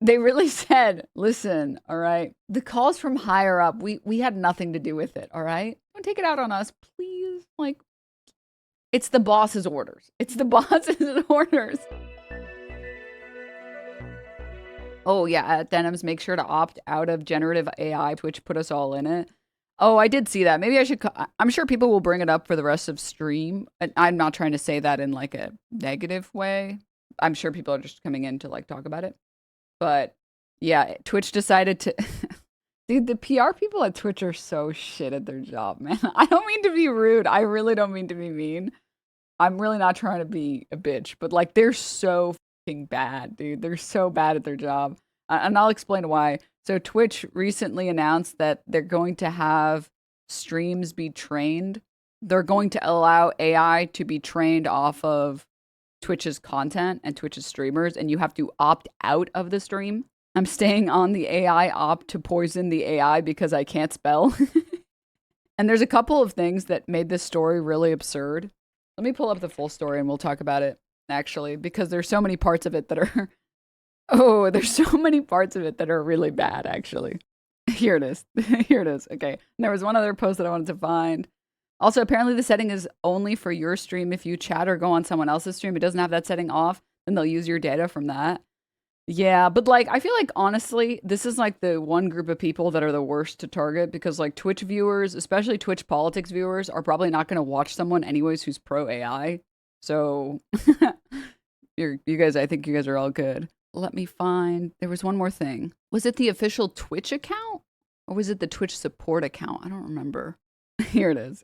They really said, listen, all right, the calls from higher up, we had nothing to do with it, all right? Don't take it out on us, please. Like, it's the boss's orders. It's the boss's orders. Oh, yeah, at Denims, make sure to opt out of generative AI, Twitch put us all in it. Oh, I did see that. Maybe I should. I'm sure people will bring it up for the rest of stream. And I'm not trying to say that in like a negative way. I'm sure people are just coming in to like talk about it. But yeah, Twitch decided to. Dude, the PR people at Twitch are so shit at their job, man. I don't mean to be rude. I really don't mean to be mean. I'm really not trying to be a bitch, but like they're so fucking bad, dude. They're so bad at their job. And I'll explain why. So Twitch recently announced that they're going to have streams be trained. They're going to allow AI to be trained off of Twitch's content and Twitch's streamers, and you have to opt out of the stream. I'm staying on the AI opt to poison the AI because I can't spell. And there's a couple of things that made this story really absurd. Let me pull up the full story and we'll talk about it, actually, because there's so many parts of it that are. Oh, there's so many parts of it that are really bad, actually. Here it is. Here it is. Okay. And there was one other post that I wanted to find. Also, apparently the setting is only for your stream. If you chat or go on someone else's stream, it doesn't have that setting off, then they'll use your data from that. Yeah, but like I feel like honestly, this is like the one group of people that are the worst to target because like Twitch viewers, especially Twitch politics viewers, are probably not going to watch someone anyways who's pro AI. So you guys, I think you guys are all good. Let me find. There was one more thing. Was it the official Twitch account or was it the Twitch support account? I don't remember. Here it is.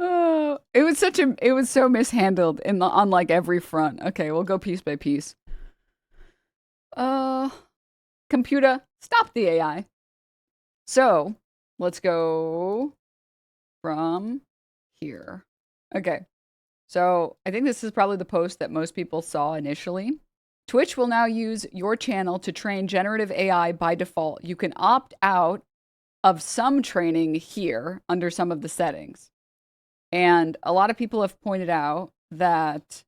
Oh, it was so mishandled on like every front. Okay, we'll go piece by piece. Computer, stop the AI. So let's go from here. Okay. So I think this is probably the post that most people saw initially. Twitch will now use your channel to train generative AI by default. You can opt out of some training here under some of the settings. And a lot of people have pointed out that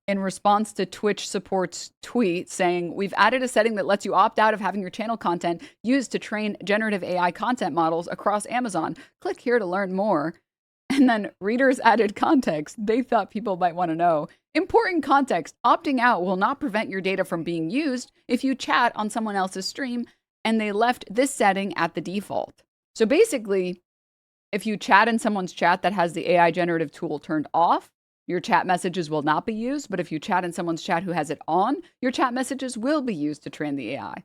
in response to Twitch support's tweet saying, we've added a setting that lets you opt out of having your channel content used to train generative AI content models across Amazon. Click here to learn more. And then readers added context. They thought people might want to know. Important context. Opting out will not prevent your data from being used if you chat on someone else's stream. And they left this setting at the default. So basically, if you chat in someone's chat that has the AI generative tool turned off, your chat messages will not be used. But if you chat in someone's chat who has it on, your chat messages will be used to train the AI.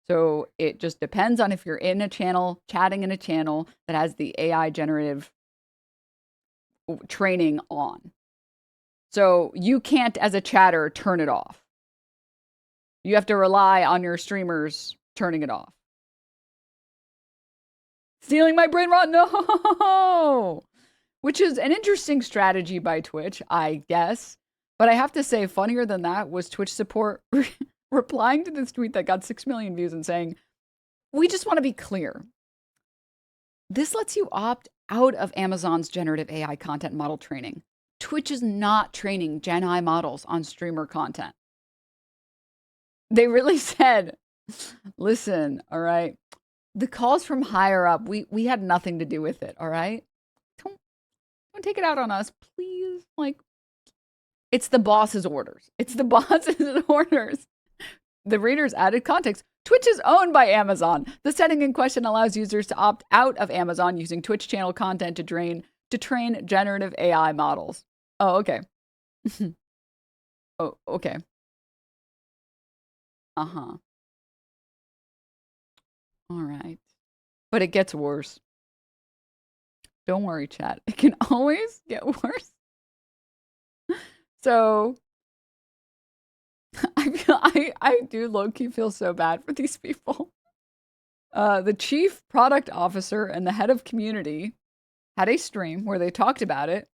So it just depends on if you're in a channel, chatting in a channel that has the AI generative training on. So you can't, as a chatter, turn it off. You have to rely on your streamers turning it off. Stealing my brain rot? No! Which is an interesting strategy by Twitch, I guess. But I have to say, funnier than that was Twitch support replying to this tweet that got 6 million views and saying, we just want to be clear. This lets you opt out of Amazon's generative AI content model training. Twitch is not training Gen AI models on streamer content. They really said, listen, all right, the calls from higher up, we had nothing to do with it, all right? Don't take it out on us, please. Like, it's the boss's orders. It's the boss's orders. The readers added context. Twitch is owned by Amazon. The setting in question allows users to opt out of Amazon using Twitch channel content to train generative AI models. Oh, okay. Oh, okay. Uh-huh. All right. But it gets worse. Don't worry, chat. It can always get worse. So I do low-key feel so bad for these people. The chief product officer and the head of community had a stream where they talked about it.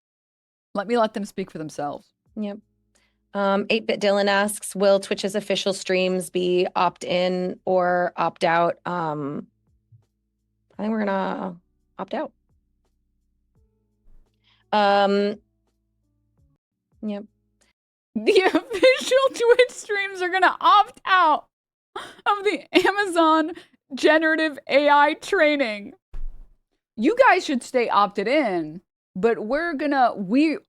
Let them speak for themselves. Yep. 8-Bit Dylan asks, will Twitch's official streams be opt-in or opt-out? I think we're gonna opt out. Yep. The official Twitch streams are going to opt out of the Amazon generative AI training. You guys should stay opted in, but the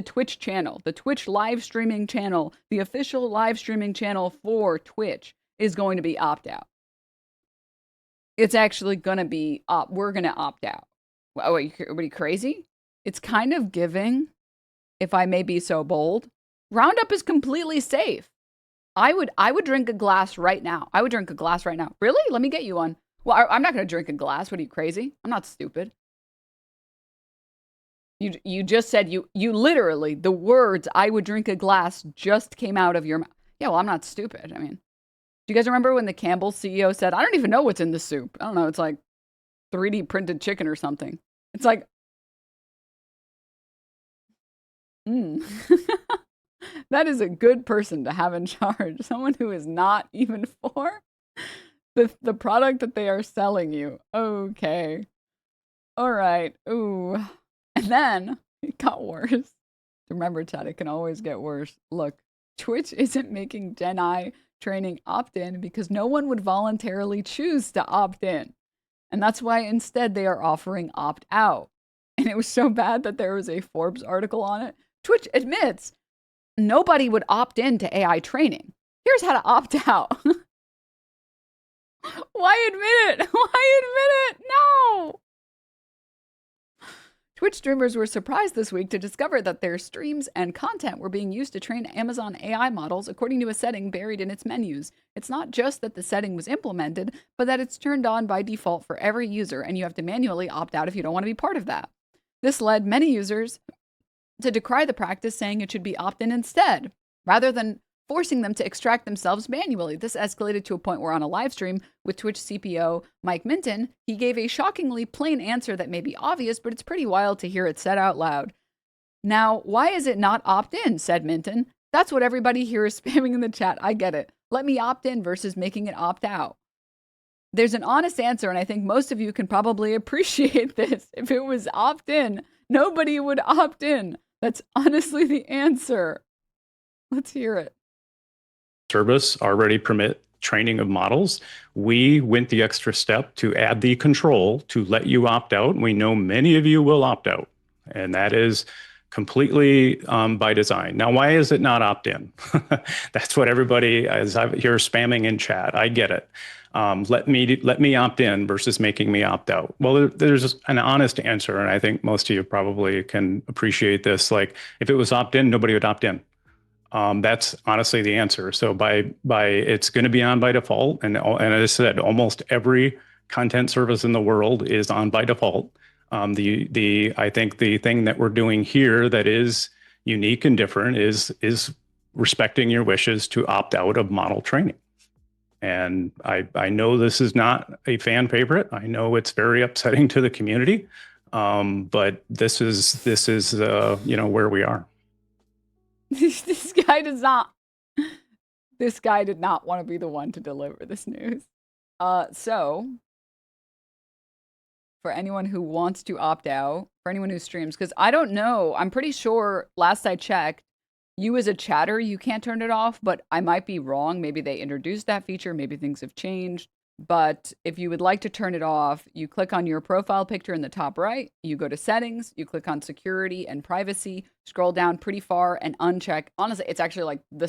Twitch channel, the Twitch live streaming channel, the official live streaming channel for Twitch is going to be opt out. It's actually going to be we're going to opt out. Oh, are you crazy? It's kind of giving, if I may be so bold. Roundup is completely safe. I would drink a glass right now. I would drink a glass right now. Really? Let me get you one. Well, I'm not going to drink a glass. What are you, crazy? I'm not stupid. You just said you literally, the words "I would drink a glass" just came out of your mouth. Yeah, well, I'm not stupid. I mean, do you guys remember when the Campbell CEO said, "I don't even know what's in the soup. I don't know. It's like 3D printed chicken or something." It's like, that is a good person to have in charge. Someone who is not even for the product that they are selling you. Okay. All right. Ooh. And then it got worse. Remember, Chad, it can always get worse. Look, Twitch isn't making Gen I training opt-in because no one would voluntarily choose to opt in. And that's why instead they are offering opt-out. And it was so bad that there was a Forbes article on it. Twitch admits nobody would opt in to AI training. Here's how to opt out. Why admit it? Why admit it? No. Twitch streamers were surprised this week to discover that their streams and content were being used to train Amazon AI models according to a setting buried in its menus. It's not just that the setting was implemented, but that it's turned on by default for every user, and you have to manually opt out if you don't want to be part of that. This led many users to decry the practice, saying it should be opt-in instead, rather than forcing them to extract themselves manually. This escalated to a point where on a live stream with Twitch CPO Mike Minton, he gave a shockingly plain answer that may be obvious, but it's pretty wild to hear it said out loud. Now, why is it not opt-in, said Minton. That's what everybody here is spamming in the chat. I get it. Let me opt in versus making it opt out. There's an honest answer, and I think most of you can probably appreciate this. If it was opt-in, nobody would opt in. That's honestly the answer. Let's hear it. Service already permit training of models. We went the extra step to add the control to let you opt out. We know many of you will opt out, and that is completely by design. Now, why is it not opt-in? That's what everybody, as I hear spamming in chat, I get it. Let me opt in versus making me opt out. Well, there's an honest answer, and I think most of you probably can appreciate this. Like, if it was opt-in, nobody would opt in. That's honestly the answer. So by it's going to be on by default, and as I said, almost every content service in the world is on by default. I think the thing that we're doing here that is unique and different is respecting your wishes to opt out of model training. And I know this is not a fan favorite. I know it's very upsetting to the community, but this is where we are. This guy does not. This guy did not want to be the one to deliver this news. So for anyone who wants to opt out, for anyone who streams, because I don't know, I'm pretty sure last I checked, you as a chatter, you can't turn it off, but I might be wrong. Maybe they introduced that feature. Maybe things have changed. But if you would like to turn it off, you click on your profile picture in the top right, you go to settings, you click on security and privacy, scroll down pretty far and uncheck. Honestly, it's actually like the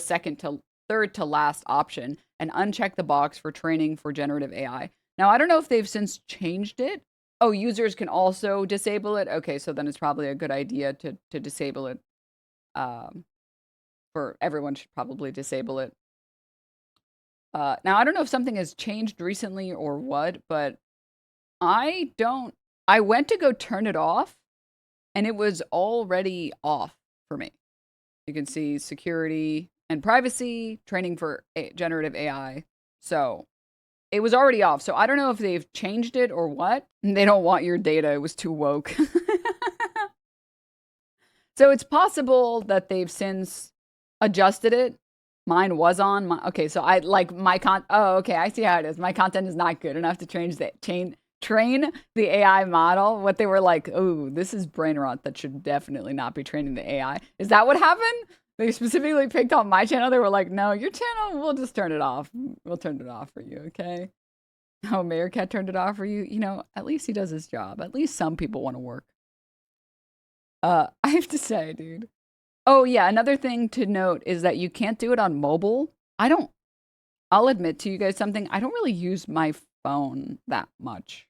third to last option, and uncheck the box for training for generative AI. Now, I don't know if they've since changed it. Oh, users can also disable it. Okay, so then it's probably a good idea to disable it. For everyone should probably disable it. Now, I don't know if something has changed recently or what, but I went to go turn it off, and it was already off for me. You can see security and privacy, training for generative AI. So it was already off. So I don't know if they've changed it or what. They don't want your data. It was too woke. So it's possible that they've since adjusted it. Mine was on. Okay, so I like my oh, okay, I see how it is. My content is not good enough to change train the AI model, what they were like, oh, this is brain rot that should definitely not be training the AI. Is that what happened? They specifically picked on my channel. They were like, no, your channel, we'll just turn it off. We'll turn it off for you, okay? Oh, Mayor Cat turned it off for you. You know, at least he does his job. At least some people want to work. I have to say, dude. Oh, yeah, another thing to note is that you can't do it on mobile. I'll admit to you guys something. I don't really use my phone that much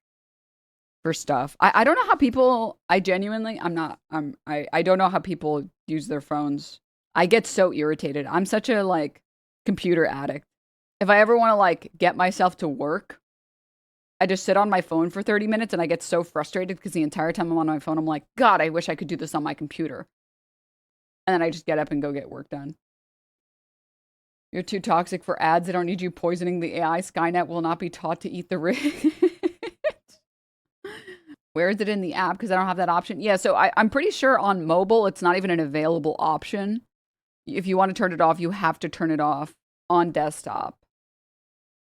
for stuff. I don't know how people, I don't know how people use their phones. I get so irritated. I'm such a like computer addict. If I ever want to like get myself to work, I just sit on my phone for 30 minutes and I get so frustrated because the entire time I'm on my phone, I'm like, God, I wish I could do this on my computer. And then I just get up and go get work done. You're too toxic for ads. They don't need you poisoning the AI. Skynet will not be taught to eat the rich. Where is it in the app? Because I don't have that option. Yeah, so I'm pretty sure on mobile, it's not even an available option. If you want to turn it off, you have to turn it off on desktop.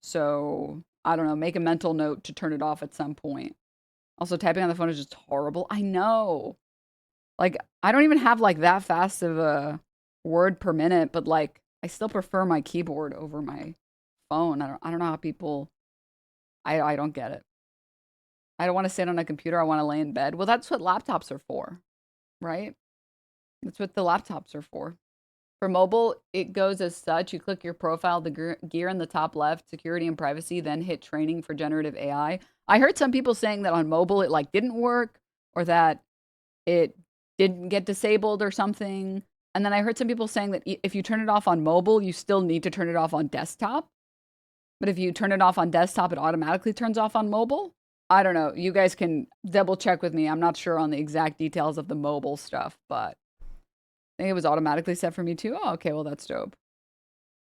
So, I don't know, make a mental note to turn it off at some point. Also, typing on the phone is just horrible. I know. Like, I don't even have like that fast of a word per minute, but like, I still prefer my keyboard over my phone. I don't know how people, I don't get it. I don't want to sit on a computer. I want to lay in bed. Well, that's what laptops are for, right? That's what the laptops are for. For mobile, it goes as such. You click your profile, the gear in the top left, security and privacy, then hit training for generative AI. I heard some people saying that on mobile it like didn't work or that it didn't get disabled or something. And then I heard some people saying that if you turn it off on mobile, you still need to turn it off on desktop. But if you turn it off on desktop, it automatically turns off on mobile. I don't know. You guys can double check with me. I'm not sure on the exact details of the mobile stuff, but I think it was automatically set for me too. Oh, okay. Well, that's dope.